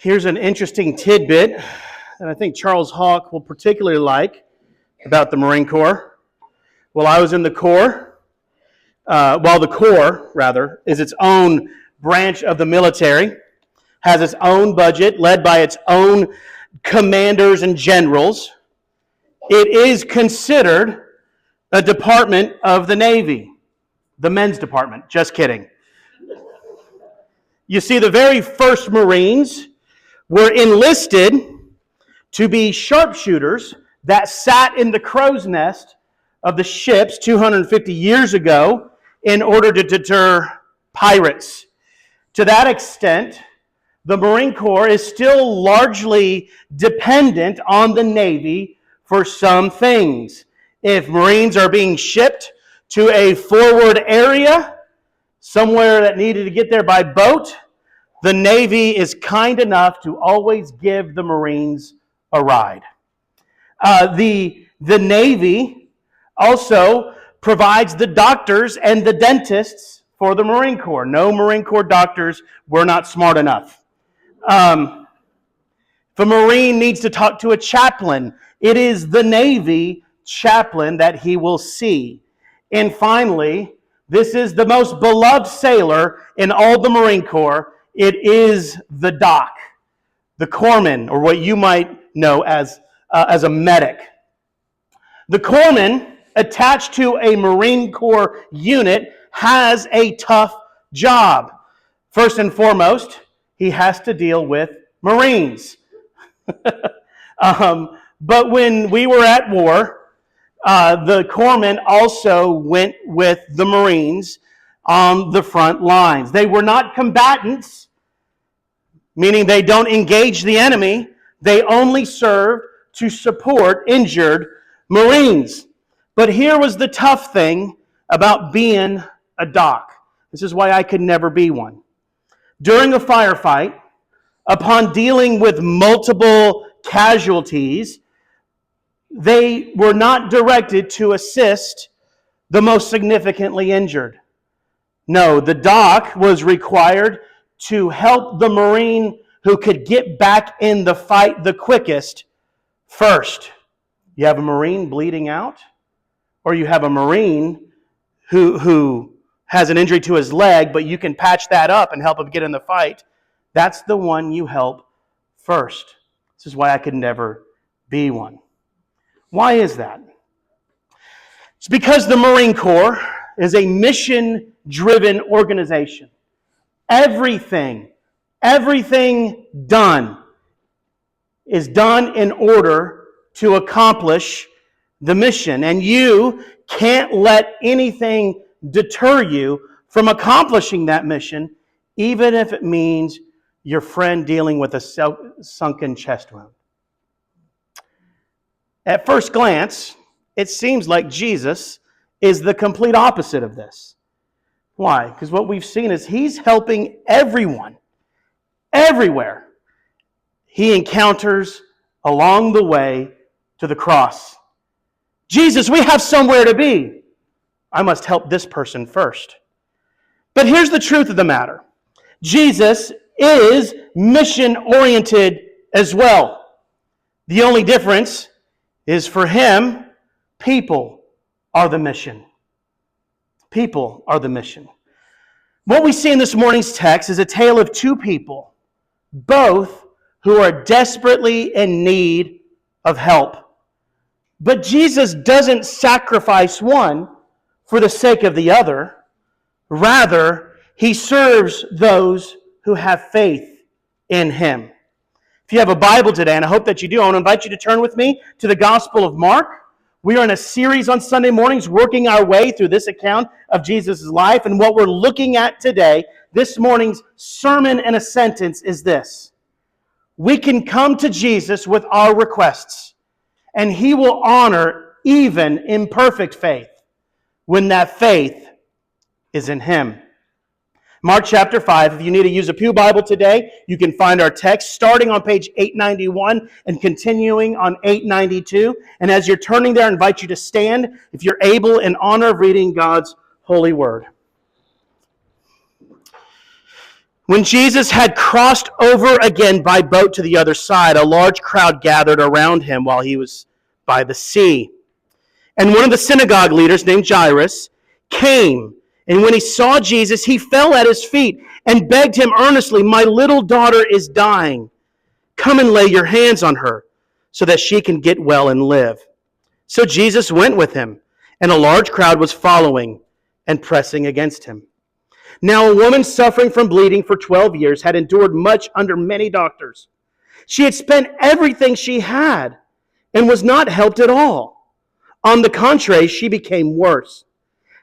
Here's an interesting tidbit that I think Charles Hawk will particularly like about the Marine Corps. While I was in the Corps, the Corps, rather, is its own branch of the military, has its own budget, led by its own commanders and generals. It is considered a department of the Navy, the men's department. Just kidding. You see, the very first Marines were enlisted to be sharpshooters that sat in the crow's nest of the ships 250 years ago in order to deter pirates. To that extent, the Marine Corps is still largely dependent on the Navy for some things. If Marines are being shipped to a forward area, somewhere that needed to get there by boat, the Navy is kind enough to always give the Marines a ride. The Navy also provides the doctors and the dentists for the Marine Corps. No Marine Corps doctors were not smart enough. If a Marine needs to talk to a chaplain, it is the Navy chaplain that he will see. And finally, this is the most beloved sailor in all the Marine Corps. It is the doc, the corpsman, or what you might know as a medic. The corpsman, attached to a Marine Corps unit, has a tough job. First and foremost, he has to deal with Marines. But when we were at war, the corpsman also went with the Marines on the front lines. They were not combatants, meaning they don't engage the enemy. They only served to support injured Marines. But here was the tough thing about being a doc. This is why I could never be one. During a firefight, upon dealing with multiple casualties, they were not directed to assist the most significantly injured. No, the doc was required to help the Marine who could get back in the fight the quickest first. You have a Marine bleeding out, or you have a Marine who has an injury to his leg, but you can patch that up and help him get in the fight. That's the one you help first. This is why I could never be one. Why is that? It's because the Marine Corps is a mission-driven organization. Everything done is done in order to accomplish the mission. And you can't let anything deter you from accomplishing that mission, even if it means your friend dealing with a sunken chest wound. At first glance, it seems like Jesus is the complete opposite of this. Why? Because what we've seen is he's helping everyone, everywhere he encounters along the way to the cross. Jesus, we have somewhere to be. I must help this person first. But here's the truth of the matter. Jesus is mission-oriented as well. The only difference is for him, people are the mission. People are the mission. What we see in this morning's text is a tale of two people, both who are desperately in need of help. But Jesus doesn't sacrifice one for the sake of the other. Rather, he serves those who have faith in him. If you have a Bible today, and I hope that you do, I want to invite you to turn with me to the Gospel of Mark. We are in a series on Sunday mornings working our way through this account of Jesus' life. And what we're looking at today, this morning's sermon in a sentence, is this. We can come to Jesus with our requests, and he will honor even imperfect faith when that faith is in him. Mark chapter 5, if you need to use a pew Bible today, you can find our text starting on page 891 and continuing on 892. And as you're turning there, I invite you to stand, if you're able, in honor of reading God's holy word. When Jesus had crossed over again by boat to the other side, a large crowd gathered around him while he was by the sea. And one of the synagogue leaders, named Jairus, came. And when he saw Jesus, he fell at his feet and begged him earnestly, "My little daughter is dying. Come and lay your hands on her so that she can get well and live." So Jesus went with him, and a large crowd was following and pressing against him. Now a woman suffering from bleeding for 12 years had endured much under many doctors. She had spent everything she had and was not helped at all. On the contrary, she became worse.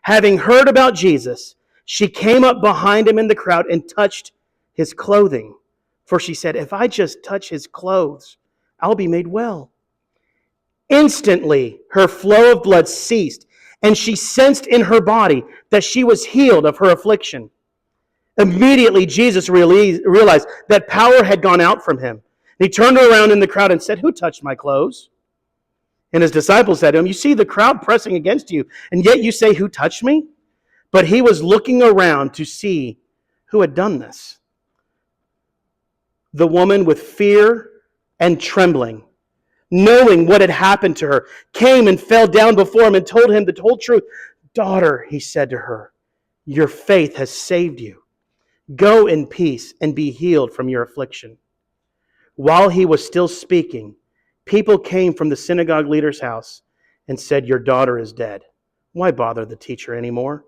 Having heard about Jesus, she came up behind him in the crowd and touched his clothing. For she said, "If I just touch his clothes, I'll be made well." Instantly, her flow of blood ceased, and she sensed in her body that she was healed of her affliction. Immediately, Jesus realized that power had gone out from him. He turned around in the crowd and said, "Who touched my clothes?" And his disciples said to him, "You see the crowd pressing against you, and yet you say, 'Who touched me?'" But he was looking around to see who had done this. The woman, with fear and trembling, knowing what had happened to her, came and fell down before him and told him the whole truth. "Daughter," he said to her, "your faith has saved you. Go in peace and be healed from your affliction." While he was still speaking, people came from the synagogue leader's house and said, "Your daughter is dead. Why bother the teacher anymore?"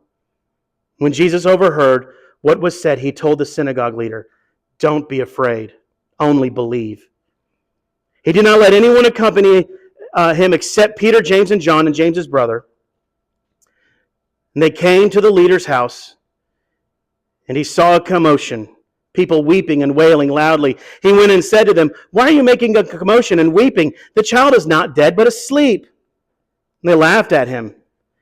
When Jesus overheard what was said, he told the synagogue leader, "Don't be afraid, only believe." He did not let anyone accompany him except Peter, James, and John, and James's brother. And they came to the leader's house, and he saw a commotion, people weeping and wailing loudly. He went and said to them, "Why are you making a commotion and weeping? The child is not dead, but asleep." And they laughed at him,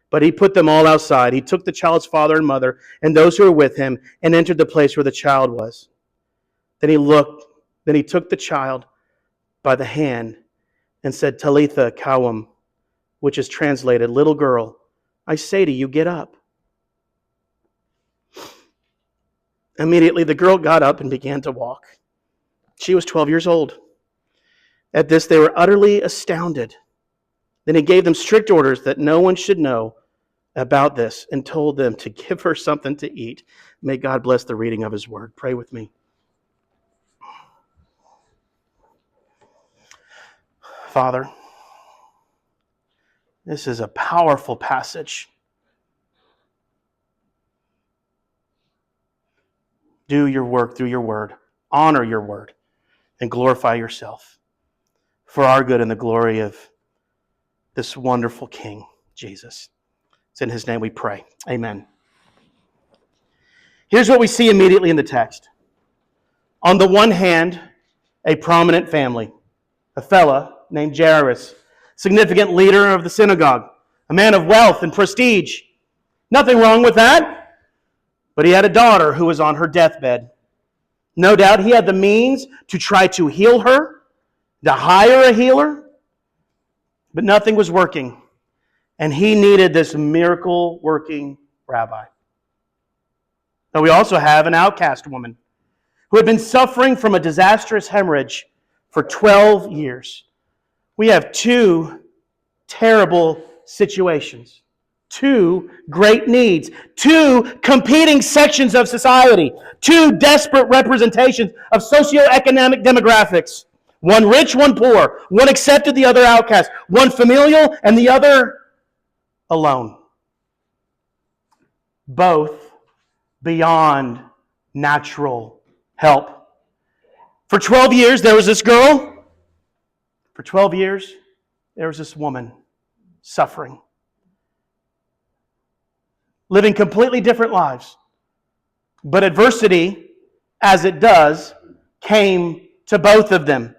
but he put them all outside. He took the child's father and mother and those who were with him and entered the place where the child was. Then he took the child by the hand and said, "Talitha koum," which is translated, "Little girl, I say to you, get up." Immediately the girl got up and began to walk. She was 12 years old. At this they were utterly astounded. Then he gave them strict orders that no one should know about this and told them to give her something to eat. May God bless the reading of his word. Pray with me. Father, this is a powerful passage. Do your work through your word. Honor your word and glorify yourself for our good and the glory of this wonderful King, Jesus. It's in his name we pray. Amen. Here's what we see immediately in the text. On the one hand, a prominent family, a fella named Jairus, significant leader of the synagogue, a man of wealth and prestige. Nothing wrong with that. But he had a daughter who was on her deathbed. No doubt he had the means to try to heal her, to hire a healer, but nothing was working. And he needed this miracle-working rabbi. Now we also have an outcast woman who had been suffering from a disastrous hemorrhage for 12 years. We have two terrible situations. Two great needs, two competing sections of society, two desperate representations of socioeconomic demographics. One rich, one poor, one accepted, the other outcast, one familial and the other alone. Both beyond natural help. For 12 years, there was this girl. For 12 years, there was this woman suffering, living completely different lives. But adversity, as it does, came to both of them.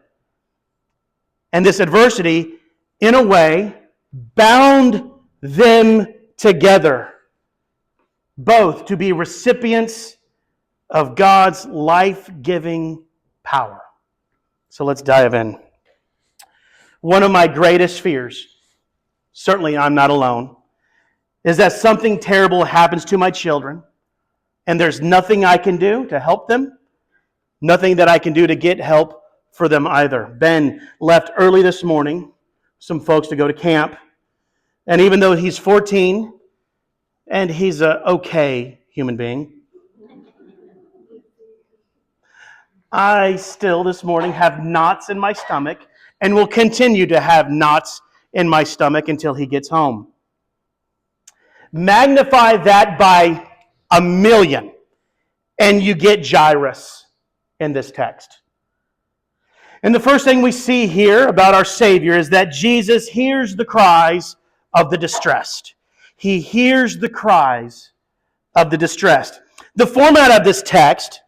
And this adversity, in a way, bound them together, both to be recipients of God's life-giving power. So let's dive in. One of my greatest fears, certainly I'm not alone, is that something terrible happens to my children and there's nothing I can do to help them Nothing that I can do to get help for them either. Ben left early this morning, some folks to go to camp. And even though he's 14 and he's an okay human being, I still this morning have knots in my stomach and will continue to have knots in my stomach until he gets home. Magnify that by 1,000,000 and you get Jairus in this text. And the first thing we see here about our Savior is that Jesus hears the cries of the distressed. He hears the cries of the distressed. The format of this text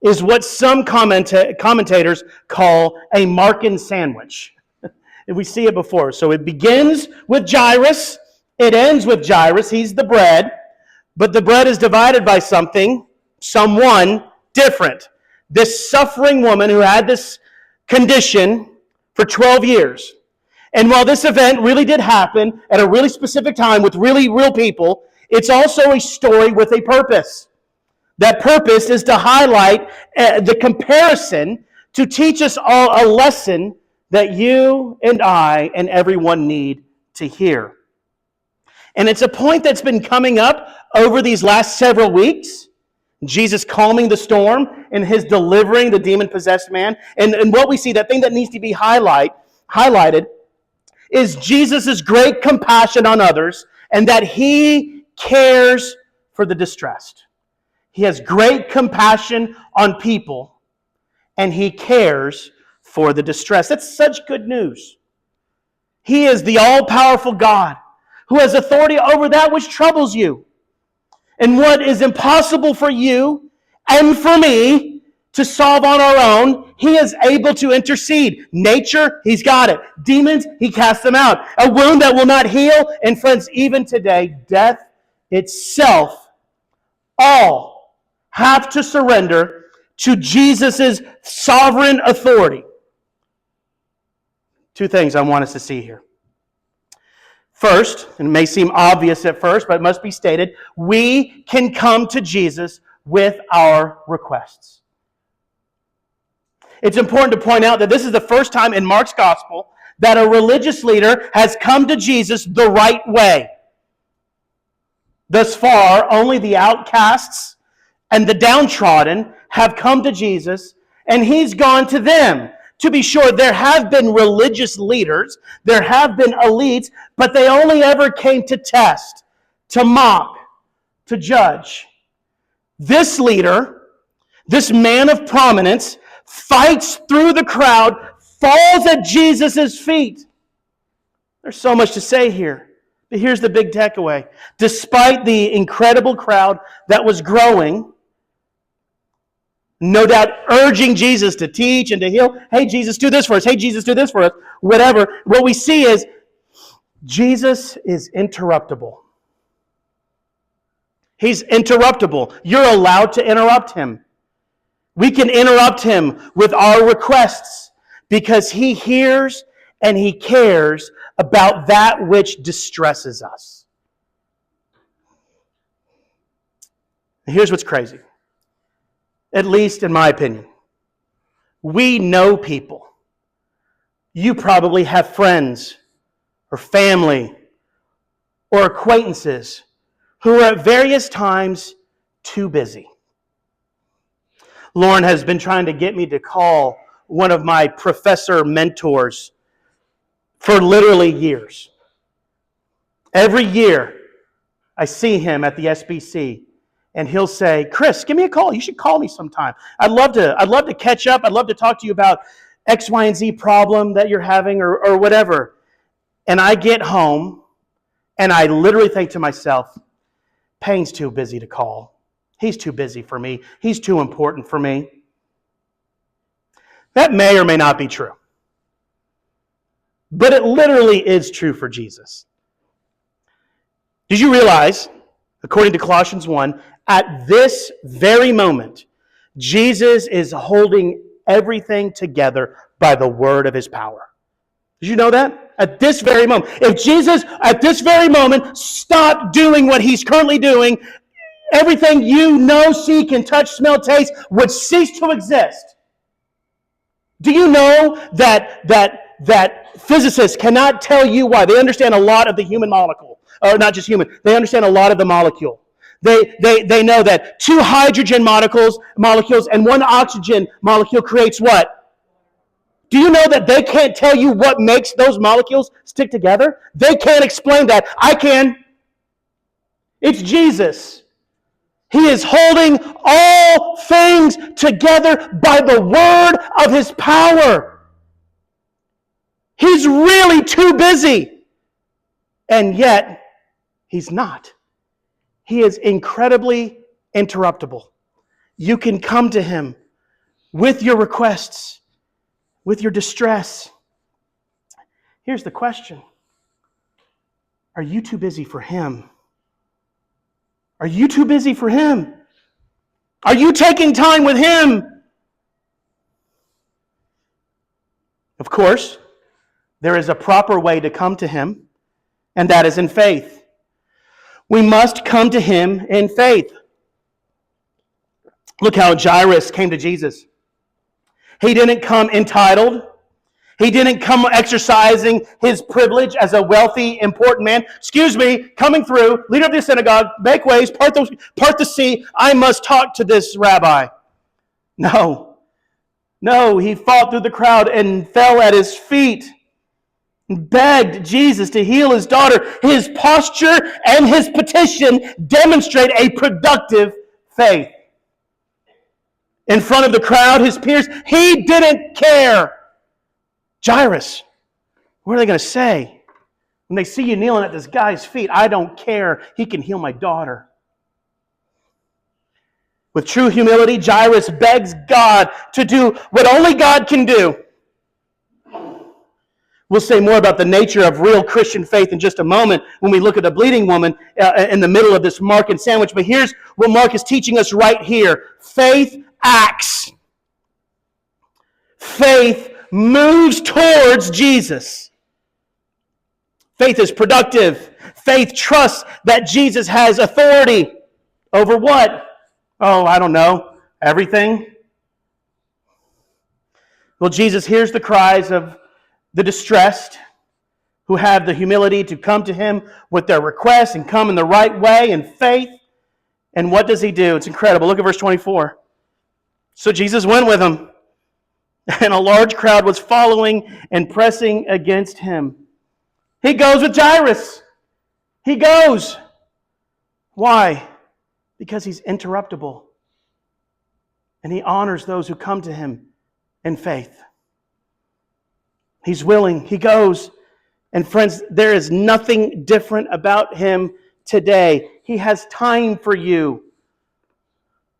is what some commentators call a Markan sandwich. And we see it before. So it begins with Jairus. It ends with Jairus. He's the bread. But the bread is divided by someone different. This suffering woman who had this condition for 12 years. And while this event really did happen at a really specific time with really real people, it's also a story with a purpose. That purpose is to highlight the comparison to teach us all a lesson that you and I and everyone need to hear. And it's a point that's been coming up over these last several weeks. Jesus calming the storm and his delivering the demon-possessed man. And what we see, that thing that needs to be highlighted, is Jesus' great compassion on others and that he cares for the distressed. He has great compassion on people and he cares for the distressed. That's such good news. He is the all-powerful God who has authority over that which troubles you. And what is impossible for you and for me to solve on our own, he is able to intercede. Nature, he's got it. Demons, he casts them out. A wound that will not heal. And friends, even today, death itself, all have to surrender to Jesus' sovereign authority. Two things I want us to see here. First, and it may seem obvious at first, but it must be stated, we can come to Jesus with our requests. It's important to point out that this is the first time in Mark's gospel that a religious leader has come to Jesus the right way. Thus far, only the outcasts and the downtrodden have come to Jesus, and he's gone to them. To be sure, there have been religious leaders, there have been elites, but they only ever came to test, to mock, to judge. This leader, this man of prominence, fights through the crowd, falls at Jesus' feet. There's so much to say here, but here's the big takeaway. Despite the incredible crowd that was growing, no doubt urging Jesus to teach and to heal. Hey, Jesus, do this for us. Hey, Jesus, do this for us. Whatever. What we see is Jesus is interruptible. He's interruptible. You're allowed to interrupt him. We can interrupt him with our requests because he hears and he cares about that which distresses us. And here's what's crazy. At least in my opinion. We know people. You probably have friends or family or acquaintances who are at various times too busy. Lauren has been trying to get me to call one of my professor mentors for literally years. Every year I see him at the SBC. And he'll say, Chris, give me a call. You should call me sometime. I'd love to catch up. I'd love to talk to you about X, Y, and Z problem that you're having or whatever. And I get home and I literally think to myself, Payne's too busy to call. He's too busy for me. He's too important for me. That may or may not be true. But it literally is true for Jesus. Did you realize, according to Colossians 1, at this very moment, Jesus is holding everything together by the word of his power. Did you know that? At this very moment. If Jesus, at this very moment, stopped doing what he's currently doing, everything you know, see, can touch, smell, taste would cease to exist. Do you know that physicists cannot tell you why? They understand a lot of the human molecule, or not just human. They understand a lot of the molecule. They know that two hydrogen molecules and one oxygen molecule creates what? Do you know that they can't tell you what makes those molecules stick together? They can't explain that. I can. It's Jesus. He is holding all things together by the word of his power. He's really too busy. And yet, he's not. He is incredibly interruptible. You can come to him with your requests, with your distress. Here's the question. Are you too busy for him? Are you too busy for him? Are you taking time with him? Of course, there is a proper way to come to him, and that is in faith. We must come to him in faith. Look how Jairus came to Jesus. He didn't come entitled. He didn't come exercising his privilege as a wealthy, important man. Excuse me, coming through, leader of the synagogue, make ways, part the sea. I must talk to this rabbi. No, he fought through the crowd and fell at his feet and begged Jesus to heal his daughter. His posture and his petition demonstrate a productive faith. In front of the crowd, his peers, he didn't care. Jairus, what are they going to say when they see you kneeling at this guy's feet? I don't care. He can heal my daughter. With true humility, Jairus begs God to do what only God can do. We'll say more about the nature of real Christian faith in just a moment when we look at the bleeding woman in the middle of this Mark and sandwich. But here's what Mark is teaching us right here. Faith acts. Faith moves towards Jesus. Faith is productive. Faith trusts that Jesus has authority over what? Oh, I don't know. Everything? Well, Jesus hears the cries of the distressed who have the humility to come to him with their requests and come in the right way in faith. And what does he do? It's incredible. Look at verse 24. So Jesus went with him, and a large crowd was following and pressing against him. He goes with Jairus. He goes. Why? Because he's interruptible. And he honors those who come to him in faith. He's willing. He goes. And friends, there is nothing different about him today. He has time for you.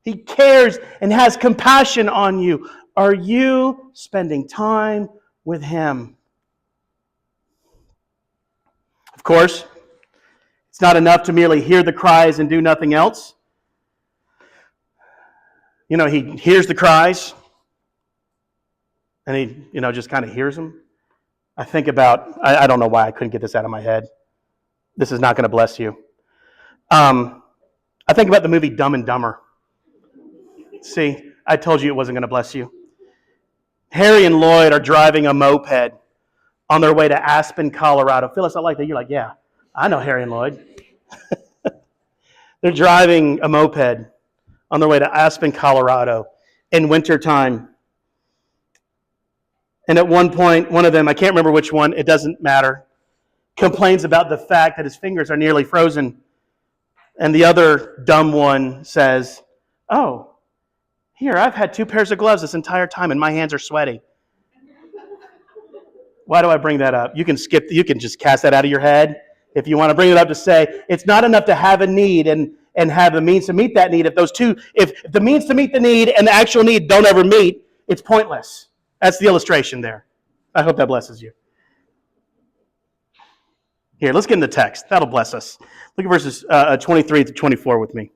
He cares and has compassion on you. Are you spending time with him? Of course, it's not enough to merely hear the cries and do nothing else. You know, he hears the cries and he, just kind of hears them. I think about, I don't know why I couldn't get this out of my head. This is not going to bless you. I think about the movie Dumb and Dumber. See, I told you it wasn't going to bless you. Harry and Lloyd are driving a moped on their way to Aspen, Colorado. Phyllis, I like that. You're like, yeah, I know Harry and Lloyd. They're driving a moped on their way to Aspen, Colorado in wintertime. And at one point, one of them, I can't remember which one, it doesn't matter, complains about the fact that his fingers are nearly frozen. And the other dumb one says, oh, here, I've had 2 pairs of gloves this entire time and my hands are sweaty. Why do I bring that up? You can just cast that out of your head. If you want to bring it up to say, it's not enough to have a need and have the means to meet that need. If the means to meet the need and the actual need don't ever meet, it's pointless. That's the illustration there. I hope that blesses you. Here, let's get in the text. That'll bless us. Look at verses 23 to 24 with me.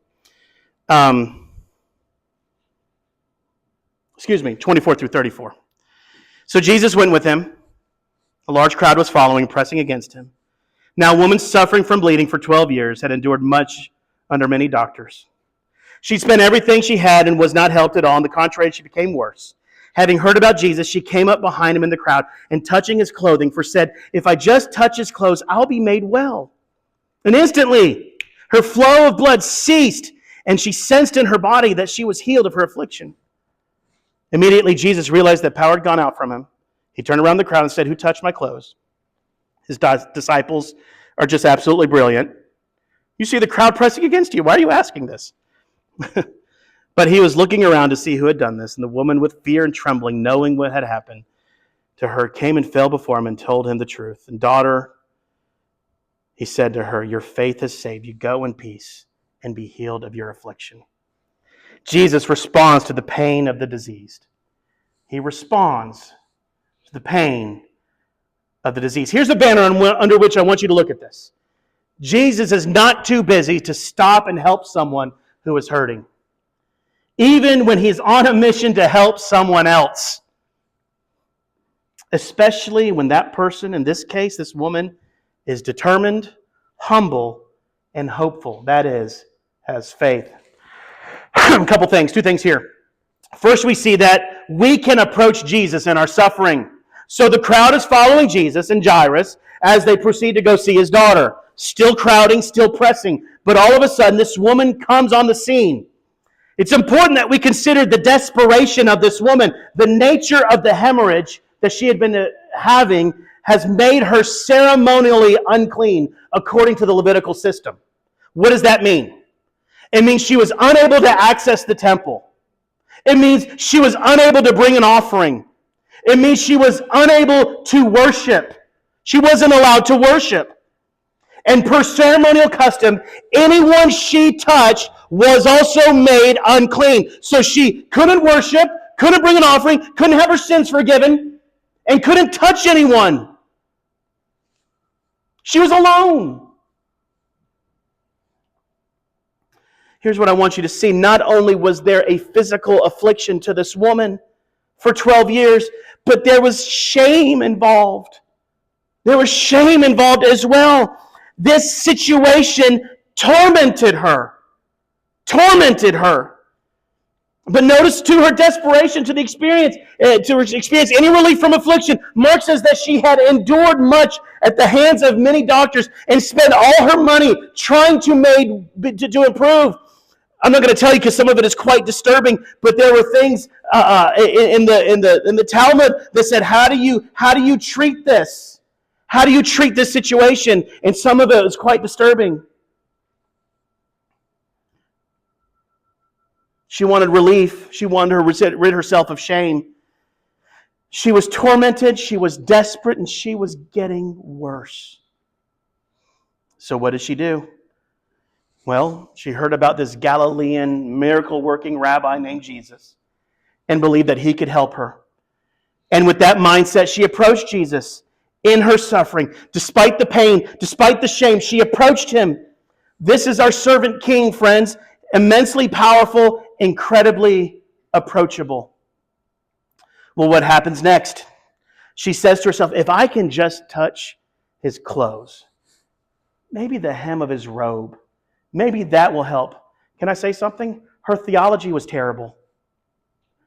24 through 34. So Jesus went with him. A large crowd was following, pressing against him. Now a woman suffering from bleeding for 12 years had endured much under many doctors. She spent everything she had and was not helped at all. On the contrary, she became worse. Having heard about Jesus, she came up behind him in the crowd and touching his clothing, for said, if I just touch his clothes, I'll be made well. And instantly, her flow of blood ceased, and she sensed in her body that she was healed of her affliction. Immediately, Jesus realized that power had gone out from him. He turned around the crowd and said, who touched my clothes? His disciples are just absolutely brilliant. You see the crowd pressing against you. Why are you asking this? But he was looking around to see who had done this, and the woman, with fear and trembling, knowing what had happened to her, came and fell before him and told him the truth. And daughter, he said to her, your faith has saved you. Go in peace and be healed of your affliction. Jesus responds to the pain of the diseased. He responds to the pain of the disease. Here's the banner under which I want you to look at this. Jesus is not too busy to stop and help someone who is hurting, even when he's on a mission to help someone else. Especially when that person, in this case, this woman, is determined, humble, and hopeful. That is, has faith. A couple things, two things here. First, we see that we can approach Jesus in our suffering. So the crowd is following Jesus and Jairus as they proceed to go see his daughter. Still crowding, still pressing. But all of a sudden, this woman comes on the scene. It's important that we consider the desperation of this woman. The nature of the hemorrhage that she had been having has made her ceremonially unclean according to the Levitical system. What does that mean? It means she was unable to access the temple. It means she was unable to bring an offering. It means she was unable to worship. She wasn't allowed to worship. And per ceremonial custom, anyone she touched was also made unclean. So she couldn't worship, couldn't bring an offering, couldn't have her sins forgiven, and couldn't touch anyone. She was alone. Here's what I want you to see. Not only was there a physical affliction to this woman for 12 years, but there was shame involved. There was shame involved as well. This situation tormented her. Tormented her. But notice to her desperation to experience any relief from affliction, Mark says that she had endured much at the hands of many doctors and spent all her money trying to improve. I'm not going to tell you because some of it is quite disturbing, but there were things in the Talmud that said, how do you treat this? How do you treat this situation? And some of it was quite disturbing. She wanted relief. She wanted to rid herself of shame. She was tormented. She was desperate, and she was getting worse. So what did she do? Well, she heard about this Galilean miracle-working rabbi named Jesus and believed that he could help her. And with that mindset, she approached Jesus in her suffering. Despite the pain, despite the shame, she approached him. This is our servant king, friends. Immensely powerful, incredibly approachable. Well, what happens next? She says to herself, if I can just touch his clothes, maybe the hem of his robe, maybe that will help. Can I say something? Her theology was terrible,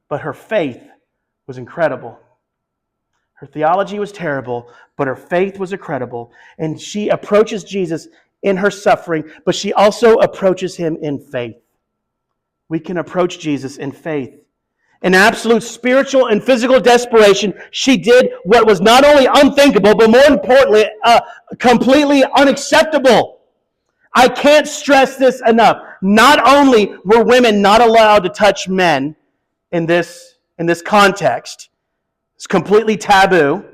but her faith was incredible. Her theology was terrible, but her faith was incredible. And she approaches Jesus in her suffering, but she also approaches him in faith. We can approach Jesus in faith. In absolute spiritual and physical desperation, she did what was not only unthinkable, but more importantly, completely unacceptable. I can't stress this enough. Not only were women not allowed to touch men in this context, it's completely taboo,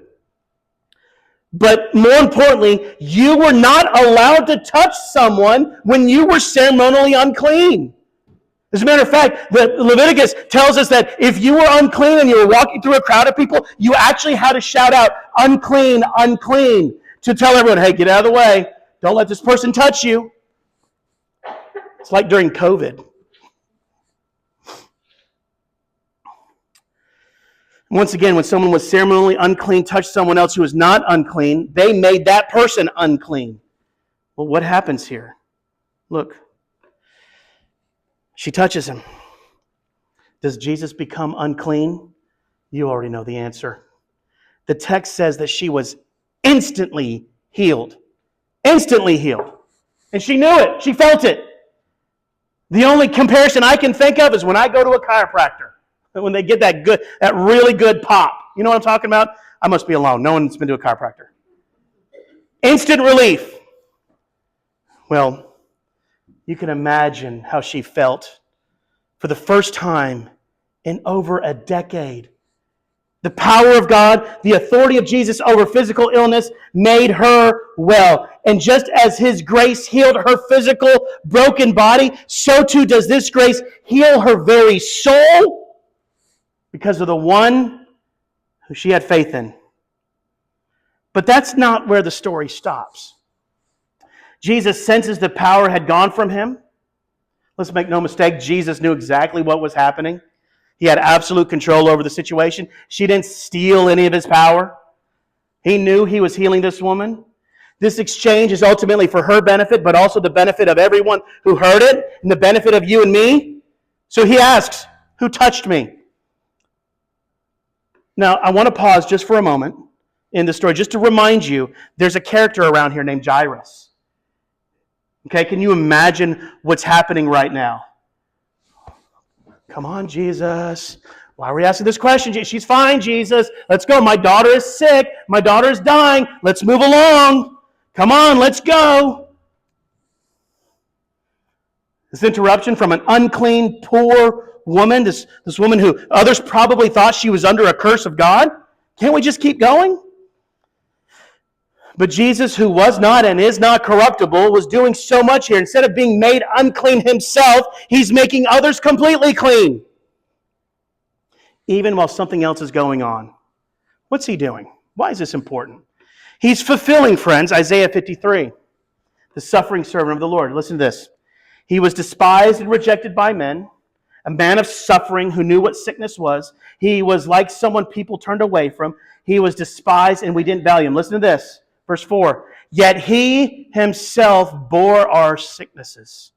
but more importantly, you were not allowed to touch someone when you were ceremonially unclean. As a matter of fact, the Leviticus tells us that if you were unclean and you were walking through a crowd of people, you actually had to shout out, unclean, unclean, to tell everyone, hey, get out of the way. Don't let this person touch you. It's like during COVID. Once again, when someone was ceremonially unclean touched someone else who was not unclean, they made that person unclean. Well, what happens here? Look. She touches him. Does Jesus become unclean? You already know the answer. The text says that she was instantly healed. Instantly healed. And she knew it. She felt it. The only comparison I can think of is when I go to a chiropractor. When they get that really good pop. You know what I'm talking about? I must be alone. No one's been to a chiropractor. Instant relief. Well, you can imagine how she felt for the first time in over a decade. The power of God, the authority of Jesus over physical illness made her well. And just as His grace healed her physical broken body, so too does this grace heal her very soul because of the one who she had faith in. But that's not where the story stops. Jesus senses the power had gone from Him. Let's make no mistake, Jesus knew exactly what was happening. He had absolute control over the situation. She didn't steal any of His power. He knew He was healing this woman. This exchange is ultimately for her benefit, but also the benefit of everyone who heard it, and the benefit of you and me. So He asks, who touched me? Now, I want to pause just for a moment in the story, just to remind you, there's a character around here named Jairus. Okay, can you imagine what's happening right now? Come on, Jesus. Why are we asking this question? She's fine, Jesus. Let's go. My daughter is sick. My daughter is dying. Let's move along. Come on, let's go. This interruption from an unclean, poor woman, this woman who others probably thought she was under a curse of God. Can't we just keep going? But Jesus, who was not and is not corruptible, was doing so much here. Instead of being made unclean Himself, He's making others completely clean. Even while something else is going on. What's He doing? Why is this important? He's fulfilling, friends, Isaiah 53, the suffering servant of the Lord. Listen to this. He was despised and rejected by men, a man of suffering who knew what sickness was. He was like someone people turned away from. He was despised and we didn't value Him. Listen to this. Verse 4, yet He Himself bore our sicknesses,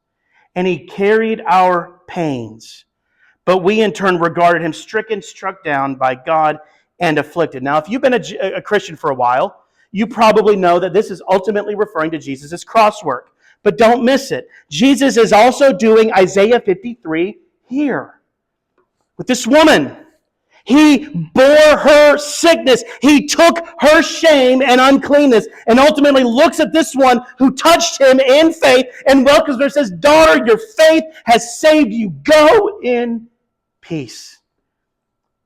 and He carried our pains. But we in turn regarded Him stricken, struck down by God, and afflicted. Now, if you've been a Christian for a while, you probably know that this is ultimately referring to Jesus' cross work. But don't miss it. Jesus is also doing Isaiah 53 here with this woman. He bore her sickness. He took her shame and uncleanness and ultimately looks at this one who touched Him in faith and welcomes her and says, daughter, your faith has saved you. Go in peace.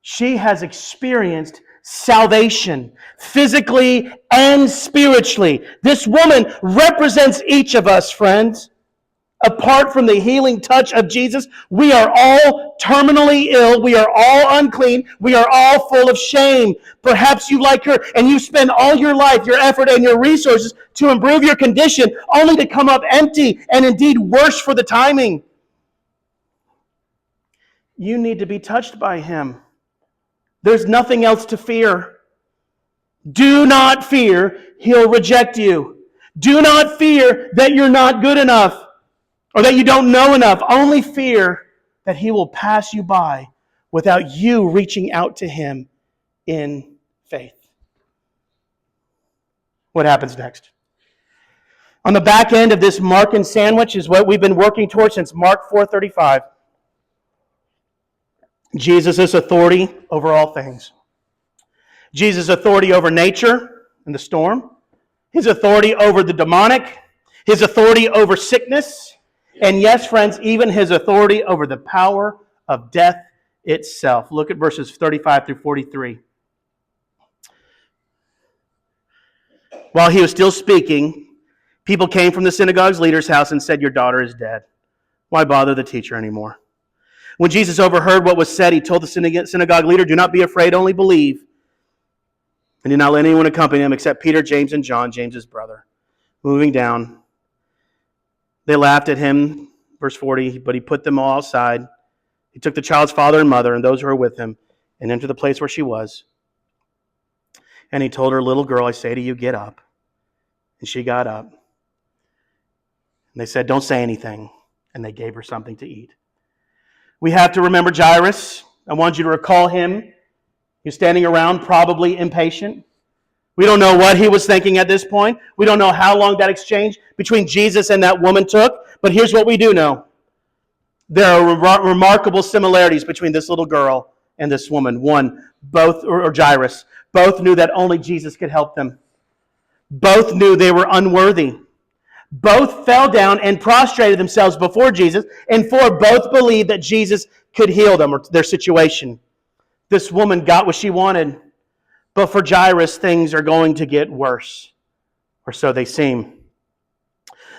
She has experienced salvation, physically and spiritually. This woman represents each of us, friends. Apart from the healing touch of Jesus, we are all terminally ill. We are all unclean. We are all full of shame. Perhaps you like her and you spend all your life, your effort, and your resources to improve your condition only to come up empty and indeed worse for the timing. You need to be touched by Him. There's nothing else to fear. Do not fear He'll reject you. Do not fear that you're not good enough or that you don't know enough. Only fear that He will pass you by without you reaching out to Him in faith. What happens next? On the back end of this Mark and sandwich is what we've been working towards since Mark 4:35. Jesus' authority over all things. Jesus' authority over nature and the storm. His authority over the demonic. His authority over sickness. And yes, friends, even His authority over the power of death itself. Look at verses 35 through 43. While He was still speaking, people came from the synagogue's leader's house and said, your daughter is dead. Why bother the teacher anymore? When Jesus overheard what was said, He told the synagogue leader, do not be afraid, only believe. And did not let anyone accompany Him except Peter, James, and John, James's brother. Moving down, they laughed at Him, verse 40, but He put them all aside. He took the child's father and mother and those who were with Him and entered the place where she was. And He told her, little girl, I say to you, get up. And she got up. And they said, don't say anything. And they gave her something to eat. We have to remember Jairus. I want you to recall him. He He was standing around, probably impatient. We don't know what he was thinking at this point. We don't know how long that exchange between Jesus and that woman took. But here's what we do know. There are remarkable similarities between this little girl and this woman. One, both, or Jairus, both knew that only Jesus could help them. Both knew they were unworthy. Both fell down and prostrated themselves before Jesus, and both believed that Jesus could heal them or their situation. This woman got what she wanted, but for Jairus, things are going to get worse, or so they seem.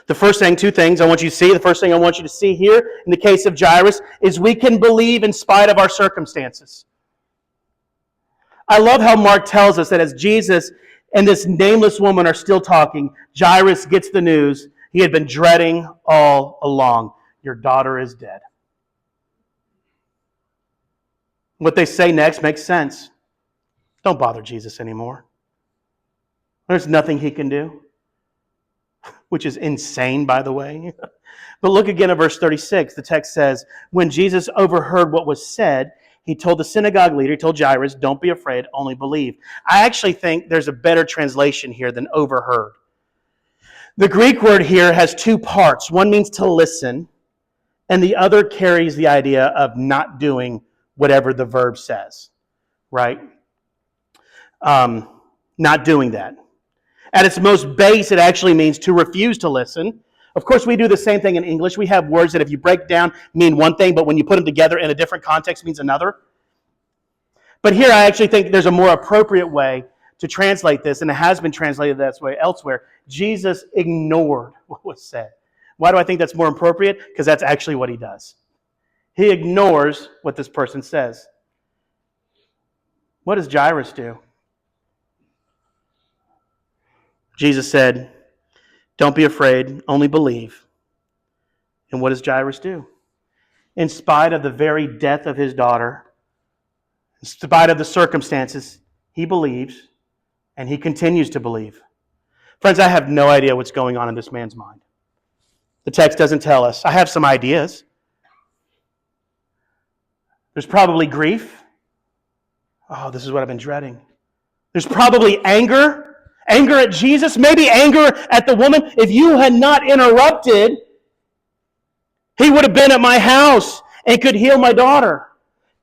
The first thing, two things I want you to see. The first thing I want you to see here in the case of Jairus is we can believe in spite of our circumstances. I love how Mark tells us that as Jesus and this nameless woman are still talking, Jairus gets the news he had been dreading all along. Your daughter is dead. What they say next makes sense. Don't bother Jesus anymore. There's nothing he can do. Which is insane, by the way. But look again at verse 36. The text says, when Jesus overheard what was said, he told the synagogue leader, he told Jairus, don't be afraid, only believe. I actually think there's a better translation here than overheard. The Greek word here has two parts. One means to listen, and the other carries the idea of not doing whatever the verb says, right? Not doing that. At its most base, it actually means to refuse to listen. Of course, we do the same thing in English. We have words that if you break down mean one thing, but when you put them together in a different context means another. But here I actually think there's a more appropriate way to translate this, and it has been translated that way elsewhere. Jesus ignored what was said. Why do I think that's more appropriate? Because that's actually what he does. He ignores what this person says. What does Jairus do? Jesus said, don't be afraid, only believe. And what does Jairus do? In spite of the very death of his daughter, in spite of the circumstances, he believes, and he continues to believe. Friends, I have no idea what's going on in this man's mind. The text doesn't tell us. I have some ideas. There's probably grief. Oh, this is what I've been dreading. There's probably anger. Anger at Jesus, maybe anger at the woman. If you had not interrupted, he would have been at my house and could heal my daughter.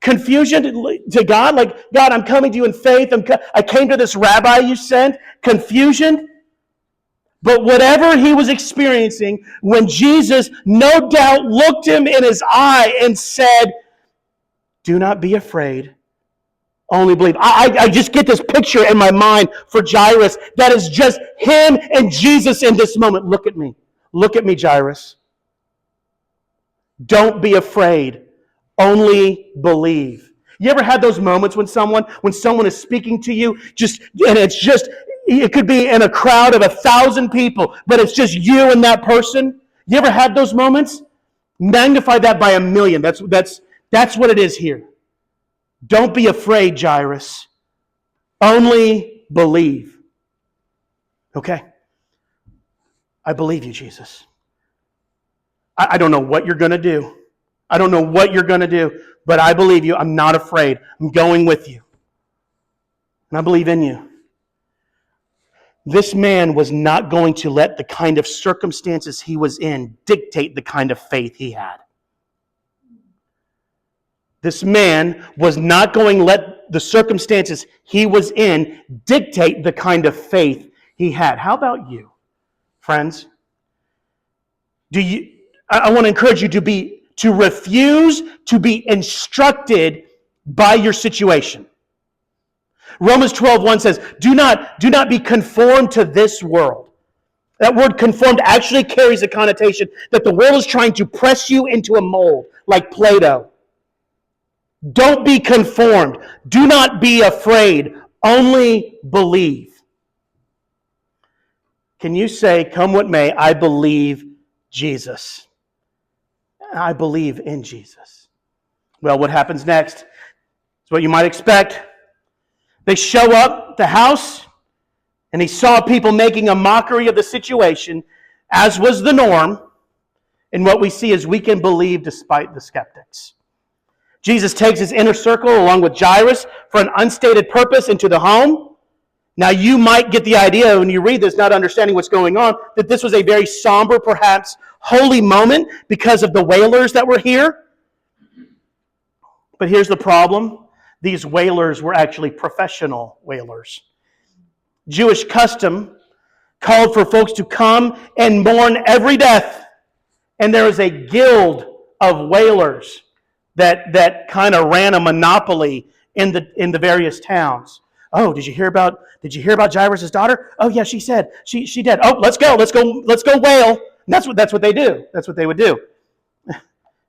Confusion to God, like, God, I'm coming to you in faith. I came to this rabbi you sent. Confusion. But whatever he was experiencing, when Jesus no doubt looked him in his eye and said, do not be afraid. Only believe. I just get this picture in my mind for Jairus that is just him and Jesus in this moment. Look at me. Look at me, Jairus. Don't be afraid. Only believe. You ever had those moments when someone is speaking to you, it could be in a crowd of 1,000 people, but it's just you and that person? You ever had those moments? Magnify that by 1,000,000. That's what it is here. Don't be afraid, Jairus. Only believe. Okay? I believe you, Jesus. I don't know what you're going to do. I don't know what you're going to do, but I believe you. I'm not afraid. I'm going with you. And I believe in you. This man was not going to let the kind of circumstances he was in dictate the kind of faith he had. This man was not going to let the circumstances he was in dictate the kind of faith he had. How about you, friends? I want to encourage you to refuse to be instructed by your situation. Romans 12:1 says, do not be conformed to this world. That word conformed actually carries a connotation that the world is trying to press you into a mold, like Play-Doh. Don't be conformed. Do not be afraid. Only believe. Can you say, come what may, I believe Jesus. I believe in Jesus. Well, what happens next is what you might expect. They show up at the house, and he saw people making a mockery of the situation, as was the norm. And what we see is we can believe despite the skeptics. Jesus takes his inner circle along with Jairus for an unstated purpose into the home. Now, you might get the idea when you read this, not understanding what's going on, that this was a very somber, perhaps holy moment because of the wailers that were here. But here's the problem. These wailers were actually professional wailers. Jewish custom called for folks to come and mourn every death. And there was a guild of wailers that kind of ran a monopoly in the various towns. Oh, did you hear about Jairus' daughter? Oh yeah, she said she dead. Oh, let's go wail. And that's what they do. That's what they would do.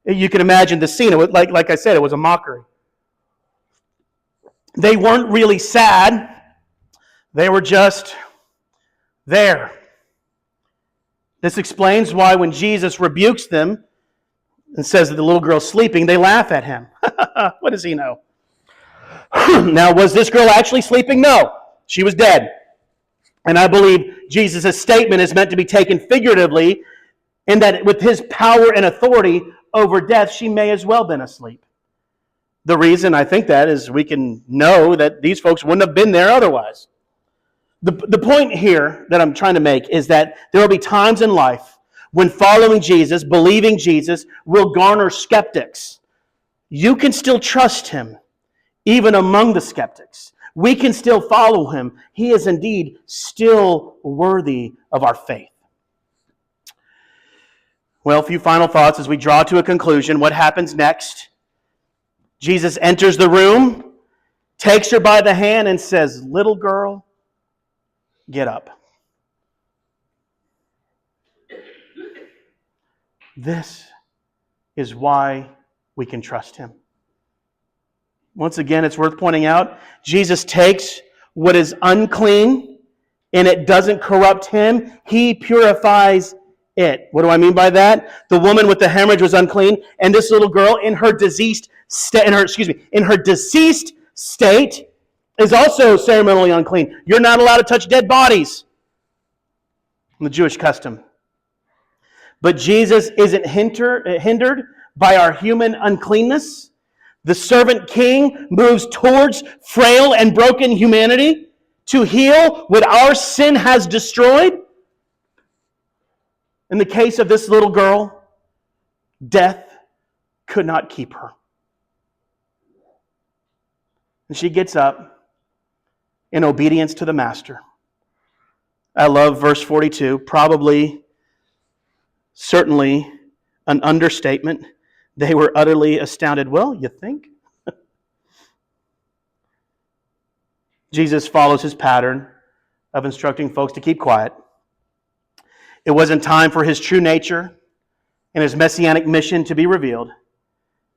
You can imagine the scene. It was, like I said, it was a mockery. They weren't really sad. They were just there. This explains why when Jesus rebukes them and says that the little girl's sleeping, they laugh at him. What does he know? Now, was this girl actually sleeping? No. She was dead. And I believe Jesus' statement is meant to be taken figuratively in that with his power and authority over death, she may as well have been asleep. The reason I think that is we can know that these folks wouldn't have been there otherwise. The point here that I'm trying to make is that there will be times in life when following Jesus, believing Jesus, will garner skeptics. You can still trust him, even among the skeptics. We can still follow him. He is indeed still worthy of our faith. Well, a few final thoughts as we draw to a conclusion. What happens next? Jesus enters the room, takes her by the hand, and says, "Little girl, get up." This is why we can trust him. Once again, it's worth pointing out, Jesus takes what is unclean and it doesn't corrupt him. He purifies it. What do I mean by that? The woman with the hemorrhage was unclean, and this little girl in her deceased state is also ceremonially unclean. You're not allowed to touch dead bodies in the Jewish custom. But Jesus isn't hindered by our human uncleanness. The servant king moves towards frail and broken humanity to heal what our sin has destroyed. In the case of this little girl, death could not keep her. And she gets up in obedience to the master. I love verse 42, certainly an understatement. They were utterly astounded. Well, you think? Jesus follows his pattern of instructing folks to keep quiet. It wasn't time for his true nature and his messianic mission to be revealed.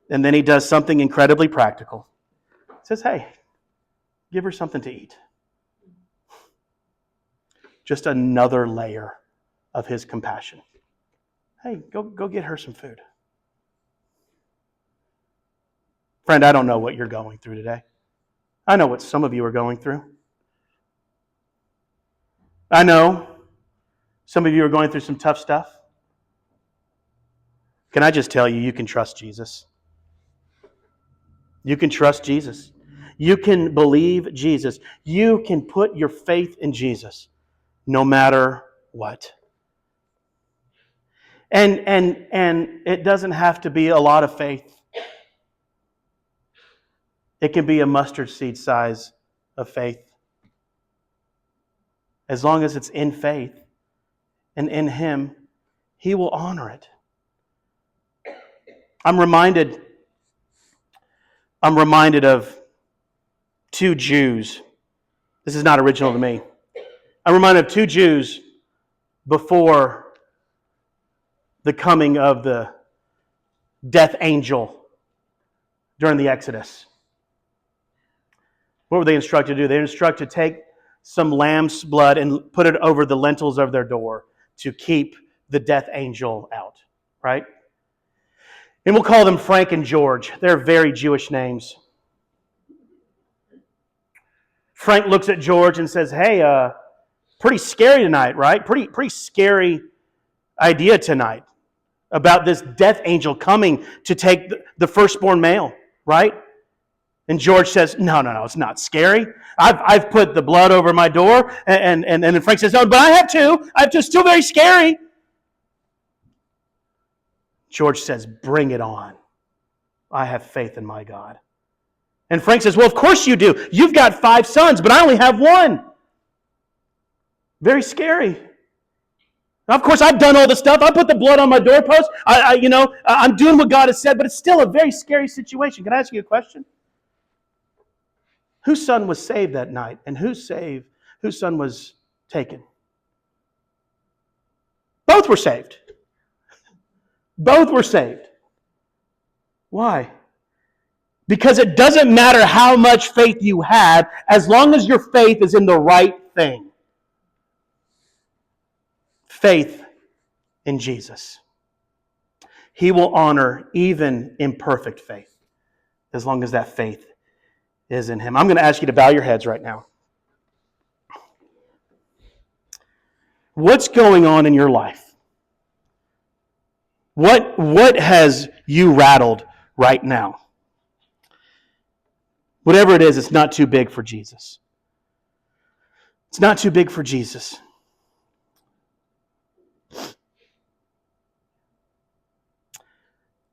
And then he does something incredibly practical. He says, hey, give her something to eat. Just another layer of his compassion. Hey, go get her some food. Friend, I don't know what you're going through today. I know what some of you are going through. I know some of you are going through some tough stuff. Can I just tell you, you can trust Jesus. You can trust Jesus. You can believe Jesus. You can put your faith in Jesus no matter what. And it doesn't have to be a lot of faith. It can be a mustard seed size of faith. As long as it's in faith and in him, he will honor it. I'm reminded of two Jews. This is not original to me. I'm reminded of two Jews before the coming of the death angel during the Exodus. What were they instructed to do? They were instructed to take some lamb's blood and put it over the lintels of their door to keep the death angel out, right? And we'll call them Frank and George. They're very Jewish names. Frank looks at George and says, hey, pretty scary tonight, right? Pretty scary idea tonight about this death angel coming to take the firstborn male. right? And George says, no, it's not scary. I've put the blood over my door. And then Frank says, no, but I have too. It's still very scary. George says, bring it on. I have faith in my God. And Frank says, well, of course you do. You've got 5 sons, but I only have 1. Very scary. Now, of course, I've done all the stuff. I put the blood on my doorpost. I'm doing what God has said, but it's still a very scary situation. Can I ask you a question? Whose son was saved that night, and whose son was taken? Both were saved. Both were saved. Why? Because it doesn't matter how much faith you have, as long as your faith is in the right thing. Faith in Jesus. He will honor even imperfect faith, as long as that faith is in Him. I'm going to ask you to bow your heads right now. What's going on in your life? What has you rattled right now? Whatever it is, it's not too big for Jesus. It's not too big for Jesus.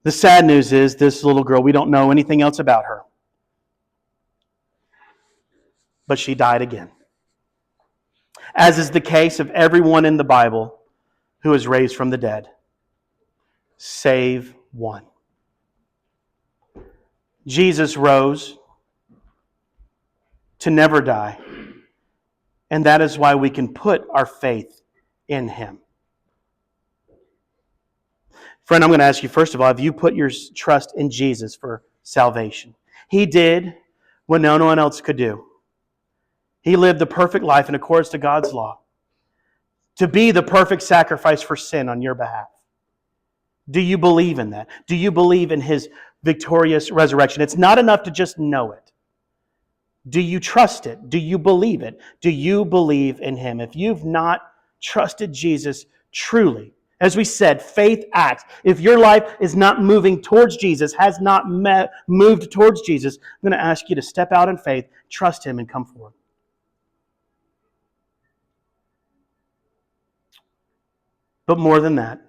The sad news is this little girl, we don't know anything else about her. But she died again. As is the case of everyone in the Bible who is raised from the dead, save one. Jesus rose to never die, and that is why we can put our faith in Him. Friend, I'm going to ask you, first of all, have you put your trust in Jesus for salvation? He did what no one else could do. He lived the perfect life in accordance to God's law, to be the perfect sacrifice for sin on your behalf. Do you believe in that? Do you believe in His victorious resurrection? It's not enough to just know it. Do you trust it? Do you believe it? Do you believe in Him? If you've not trusted Jesus truly, as we said, faith acts. If your life is not moving towards Jesus, has not moved towards Jesus, I'm going to ask you to step out in faith, trust Him, and come forward. But more than that,